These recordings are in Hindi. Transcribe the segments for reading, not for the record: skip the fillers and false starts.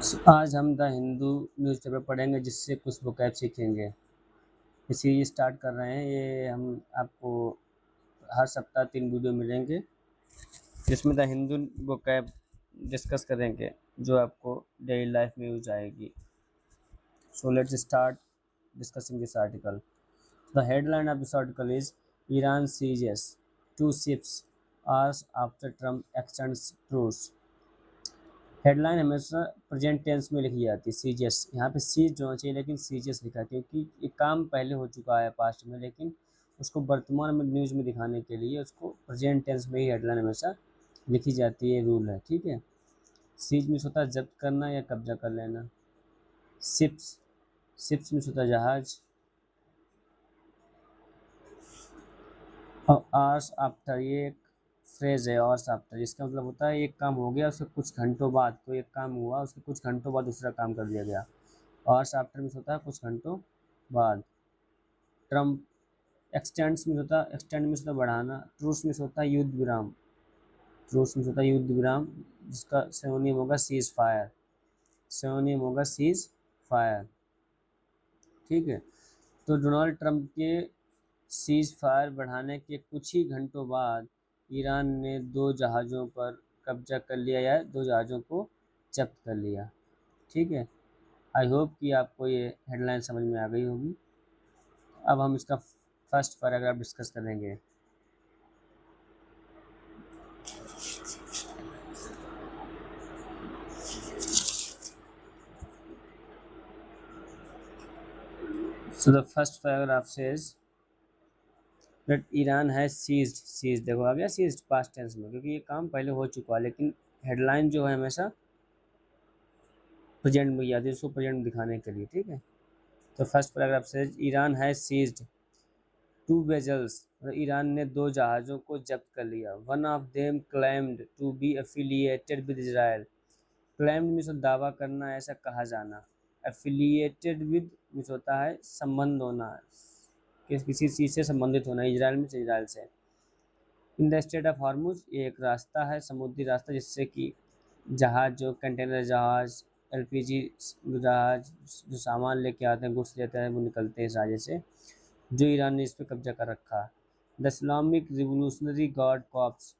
आज हम द हिंदू न्यूज़पेपर पढ़ेंगे जिससे कुछ वोकैब सीखेंगे। ये सीरीज स्टार्ट कर रहे हैं। ये हम आपको हर सप्ताह 3 वीडियो मिलेंगे जिसमें द हिंदू वोकैब डिस्कस करेंगे जो आपको डेली लाइफ में यूज आएगी। So let's start discussing this article. The headline of this article is Iran seizes 2 ships hours after Trump extends truce। Headline हमेशा प्रेजेंट टेंस में लिखी जाती है, सीजियस। यहाँ पे सीज होना चाहिए लेकिन सीजियस लिखा है क्योंकि ये काम पहले हो चुका है पास्ट में, लेकिन उसको वर्तमान में न्यूज़ में दिखाने के लिए उसको प्रेजेंट टेंस में ही हेडलाइन हमेशा लिखी जाती है, रूल है, ठीक है। सीज मीन्स होता है जब्त करना या कब्जा कर लेना। शिप्स शिप्स मीन्स होता है जहाज। और आवर्स आफ्टर ये एक फ्रेज है, आवर्स आफ्टर जिसका मतलब होता है एक काम हो गया उसके कुछ घंटों बाद, कोई एक काम हुआ उसके कुछ घंटों बाद दूसरा काम कर दिया गया। आवर्स आफ्टर मीन्स होता है कुछ घंटों बाद। ट्रम्प एक्सटेंड्स मीन्स होता है, एक्सटेंड मीन्स होता है बढ़ाना। ट्रूस मीन्स होता है युद्ध विराम। ट्रूस मीन्स होता है युद्ध विराम जिसका सिनोनिम होगा सीज फायर। सिनोनिम होगा सीज फायर, ठीक है। तो डोनाल्ड ट्रंप के सीज फायर बढ़ाने के कुछ ही घंटों बाद ईरान ने 2 जहाज़ों पर कब्जा कर लिया या 2 जहाज़ों को जब्त कर लिया, ठीक है। आई होप कि आपको ये हेडलाइन समझ में आ गई होगी। अब हम इसका फर्स्ट पैराग्राफ डिस्कस करेंगे। So the first paragraph says that Iran has seized देखो आ गया सीज्ड पास्ट टेंस में क्योंकि ये काम पहले हो चुका है, लेकिन हेडलाइन जो है हमेशा प्रेजेंट में याद है, उसको प्रेजेंट में दिखाने के लिए, ठीक है। तो first paragraph says Iran has seized 2 vessels, मतलब ईरान ने 2 जहाज़ों को जब्त कर लिया। One of them claimed to be affiliated with Israel. Claimed means दावा करना, ऐसा कहा जाना। एफिलिएटेड विद मीन्स होता है संबंध होना, किसी चीज़ से संबंधित होना। इजराइल मीन्स इजराइल से। In the state of Hormuz ये एक रास्ता है, समुद्री रास्ता, जिससे कि जहाज़ जो कंटेनर जहाज़, एलपीजी जहाज़ जो सामान लेके आते हैं, गुड्स लेते हैं, वो निकलते हैं इस रास्ते से, जो ईरान ने इस पर कब्जा कर रखा। The Islamic revolutionary guard corps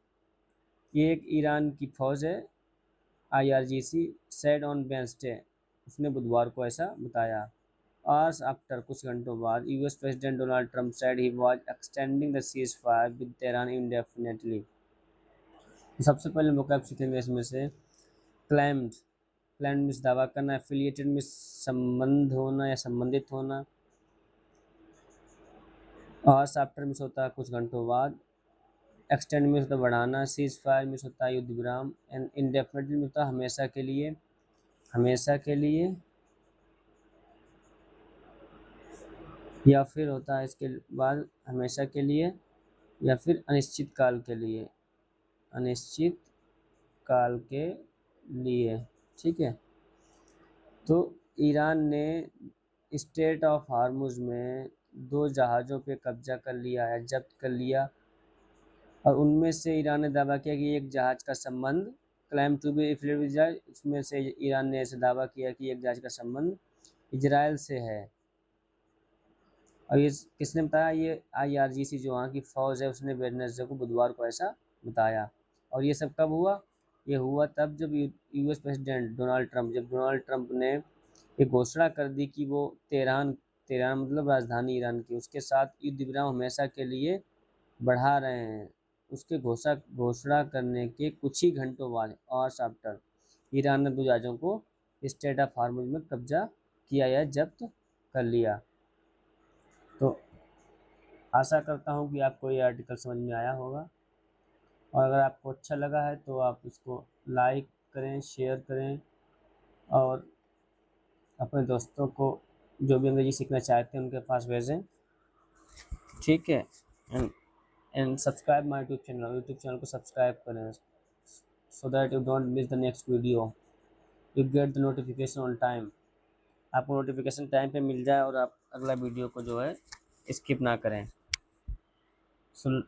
ये एक ईरान की फ़ौज है, आईआरजीसी, सेड ऑन वेडनेसडे उसने बुधवार को ऐसा बताया। आवर्स आफ्टर कुछ घंटों बाद US president Donald Trump said he was extending the cease fire with Tehran indefinitely. सबसे पहले वोकैब सीखेंगे इसमें से क्लेम्ड। क्लेम्ड मीन्स दावा करना। एफिलिएटेड मीन्स संबंध होना या संबंधित होना। आवर्स आफ्टर मीन्स होता है कुछ घंटों बाद। एक्सटेंड मीन्स होता है बढ़ाना। सीज फायर मीन्स होता है युद्ध विराम। एंड इंडेफिनिटली मीन्स होता है हमेशा के लिए। हमेशा के लिए या फिर होता है इसके बाद हमेशा के लिए या फिर अनिश्चित काल के लिए। अनिश्चित काल के लिए, ठीक है। तो ईरान ने स्टेट ऑफ हार्मुज में 2 जहाज़ों पे कब्जा कर लिया है, जब्त कर लिया। और उनमें से ईरान ने दावा किया कि एक जहाज़ का संबंध, क्लाइम टू बी इजराइल, उसमें से ईरान ने ऐसे दावा किया कि एक जहाज़ का संबंध इजराइल से है। और ये किसने बताया? ये आईआरजीसी जो वहाँ की फ़ौज है उसने वेडनेसडे को, बुधवार को ऐसा बताया। और ये सब कब हुआ? ये हुआ तब जब यूएस प्रेसिडेंट डोनाल्ड ट्रंप, जब डोनाल्ड ट्रंप ने एक घोषणा कर दी कि वो तेहरान तेहरान मतलब राजधानी ईरान की, उसके साथ युद्ध विराम हमेशा के लिए बढ़ा रहे हैं। उसके घोषणा करने के कुछ ही घंटों बाद, आवर्स आफ्टर, ईरान ने 2 जहाज़ों को स्टेट ऑफ हार्मुज में कब्जा किया या जब्त कर लिया। तो आशा करता हूँ कि आपको ये आर्टिकल समझ में आया होगा, और अगर आपको अच्छा लगा है तो आप इसको लाइक करें, शेयर करें, और अपने दोस्तों को जो भी अंग्रेजी सीखना चाहते हैं उनके पास भेजें, ठीक है। And subscribe my YouTube channel को सब्सक्राइब करें so that you don't miss the next video, you get the notification on time. आपको नोटिफिकेशन टाइम पे मिल जाए और आप अगला वीडियो को जो है स्किप ना करें। सो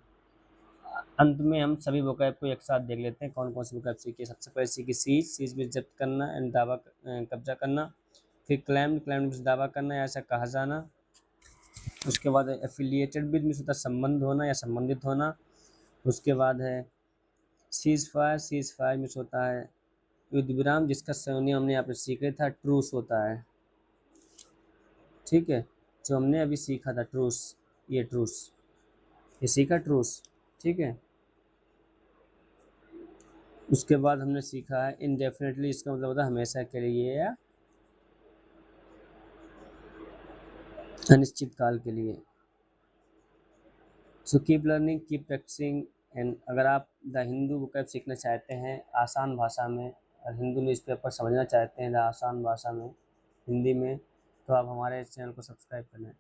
अंत में हम सभी वोकैब को एक साथ देख लेते हैं कौन कौन सी वोकैब सीखी है। सबसे पहले सीखी सीज, सीज में जब्त करना एंड दावा कब्जा करना। फिर क्लेम्ड, क्लेम्ड में दावा करना या ऐसा कहा जाना। उसके बाद एफिलिएटेड विद में होता है संबंध होना या संबंधित होना। उसके बाद है सीज फायर, सीज फायर में होता है युद्ध विराम, जिसका संयोजन हमने यहाँ पे सीखे था ट्रूस होता है। ठीक है, जो हमने अभी सीखा था ट्रूस, ये ट्रूस, ये सीखा ट्रूस। ठीक है, उसके बाद हमने सीखा है इनडेफिनेटली, इसका मतलब होता है हमेशा के लिए या अनिश्चित काल के लिए। So keep learning, keep practicing. And अगर आप द हिंदू वोकैब सीखना चाहते हैं आसान भाषा में और हिंदू न्यूज़पेपर समझना चाहते हैं द आसान भाषा में हिंदी में, तो आप हमारे चैनल को सब्सक्राइब कर लें।